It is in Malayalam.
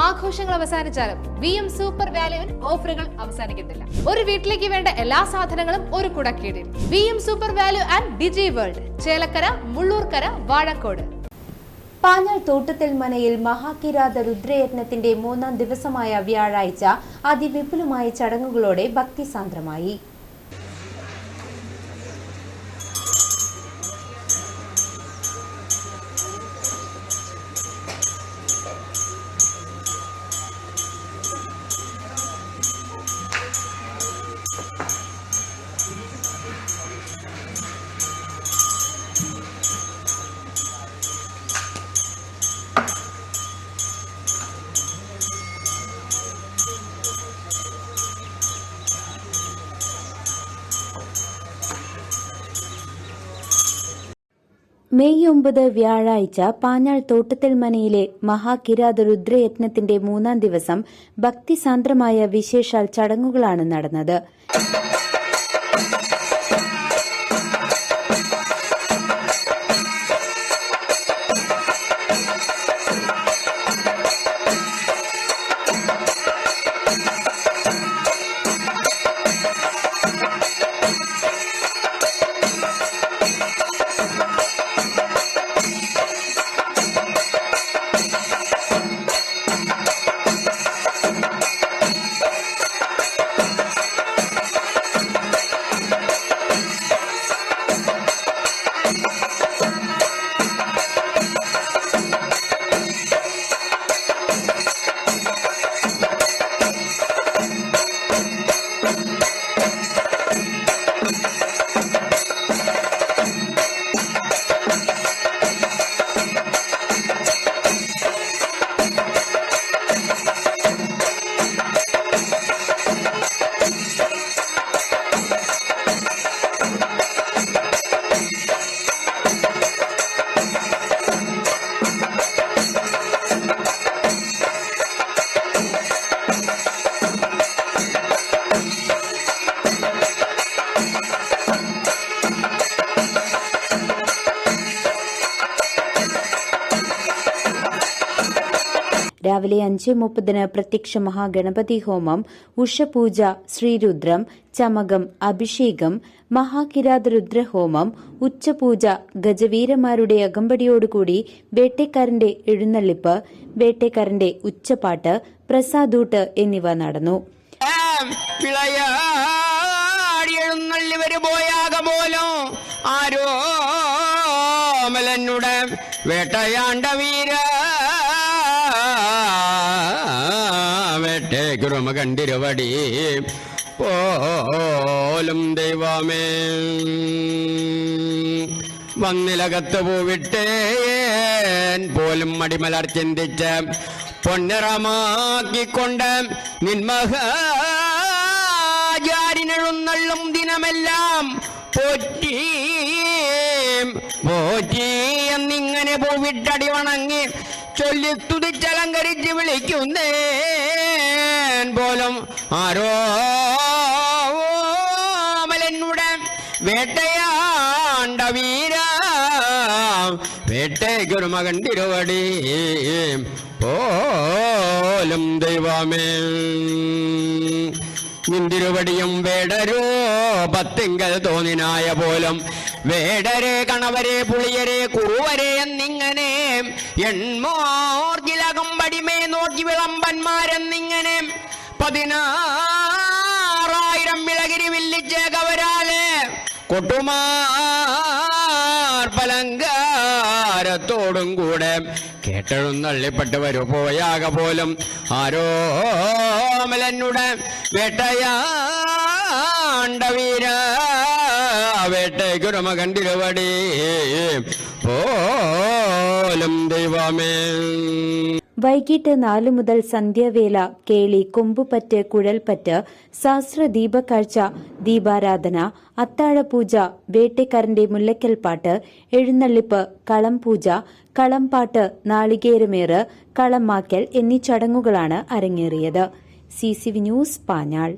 ആഘോഷങ്ങൾ അവസാനിച്ചാലും VM സൂപ്പർ വാല്യുവിൽ ഓഫറുകൾ അവസാനിക്കുന്നില്ല. ഒരു വീട്ടിലേക്ക് വേണ്ട എല്ലാ സാധനങ്ങളും ഒരു കുടക്കീഴിൽ. VM super value and digi world, Chelakkara, Mullurkara, Vazhakkode. Panjal തോട്ടത്തിൽ മനയിൽ മഹാകിരാത രുദ്രയജ്ഞത്തിന്റെ 3ാം ദിവസമായ വ്യാഴാഴ്ച അതിവിപുലമായ ചടങ്ങുകളോടെ ഭക്തിസാന്ദ്രമായി. മെയ് 9 വ്യാഴാഴ്ച പാഞ്ഞാൾ തോട്ടത്തിൽ മനയിലെ മഹാകിരാത രുദ്രയജ്ഞത്തിന്റെ 3ാം ദിവസം ഭക്തിസാന്ദ്രമായ വിശേഷാൽ ചടങ്ങുകളാണ് നടന്നത്. രാവിലെ 5:30 പ്രത്യക്ഷ മഹാഗണപതി ഹോമം, ഉഷപൂജ, ശ്രീരുദ്രം, ചമകം, അഭിഷേകം, മഹാകിരാത രുദ്രഹോമം, ഉച്ചപൂജ, ഗജവീരന്മാരുടെ അകമ്പടിയോടുകൂടി വേട്ടേക്കാരന്റെ എഴുന്നള്ളിപ്പ്, വേട്ടേക്കാരന്റെ ഉച്ചപ്പാട്ട്, പ്രസാദൂട്ട് എന്നിവ നടന്നു. വേട്ടയാണ്ട വീര വേട്ടേക്കുറുമ കണ്ടിരുവടി പോലും ദൈവമേ വന്നിലകത്ത് പൂവിട്ടേൻ പോലും മടിമലർ ചിന്തിച്ച് പൊന്നിറമാക്കിക്കൊണ്ട് നിന്മഹാചാരിനെഴുന്നള്ളും ദിനമെല്ലാം പോറ്റി പോറ്റി എന്നിങ്ങനെ പൂവിട്ടടി വണങ്ങി ചൊല്ലി തുതിച്ചലങ്കരിച്ച് വിളിക്കുന്നേൻ പോലും ആരോമലനുടെ വേട്ടയാണ്ട വീര വേട്ടയ്ക്കൊരു മകൻ തിരുവടി പോലും ദൈവമേ നിന്തിരുവടിയും വേടരോ പത്തിങ്കൽ തോന്നിനായ പോലും വേടരെ കണവരെ പുളിയരെ കുറുവരെ എന്നിങ്ങനെ എൺമോർജിലകമ്പടിമേ നോക്കി വിളമ്പന്മാരെന്നിങ്ങനെ 16,000 വിളകിരി വില്ലിച്ച കവരാല് കൊട്ടുമാർ പലങ്കാരത്തോടും കൂടെ കേട്ടെഴുന്നള്ളിപ്പെട്ടവരു പോയാക പോലും ആരോമലനുടെ വേട്ടയാണ്ട വീര വേട്ടയ്ക്കൊരു മകൻ തിരുവടി പോലും ദൈവമേ. വൈകിട്ട് 4 മുതൽ സന്ധ്യാവേല, കേളി, കൊമ്പുപറ്റ്, കുഴൽപ്പറ്റ്, സഹസ്രദീപക്കാഴ്ച, ദീപാരാധന, അത്താഴപൂജ, വേട്ടക്കാരന്റെ മുല്ലക്കൽപ്പാട്ട്, എഴുന്നള്ളിപ്പ്, കളംപൂജ, കളംപാട്ട്, നാളികേരമേറ്, കളംമാക്കൽ എന്നീ ചടങ്ങുകളാണ് അരങ്ങേറിയത്. CCV news, Panjal.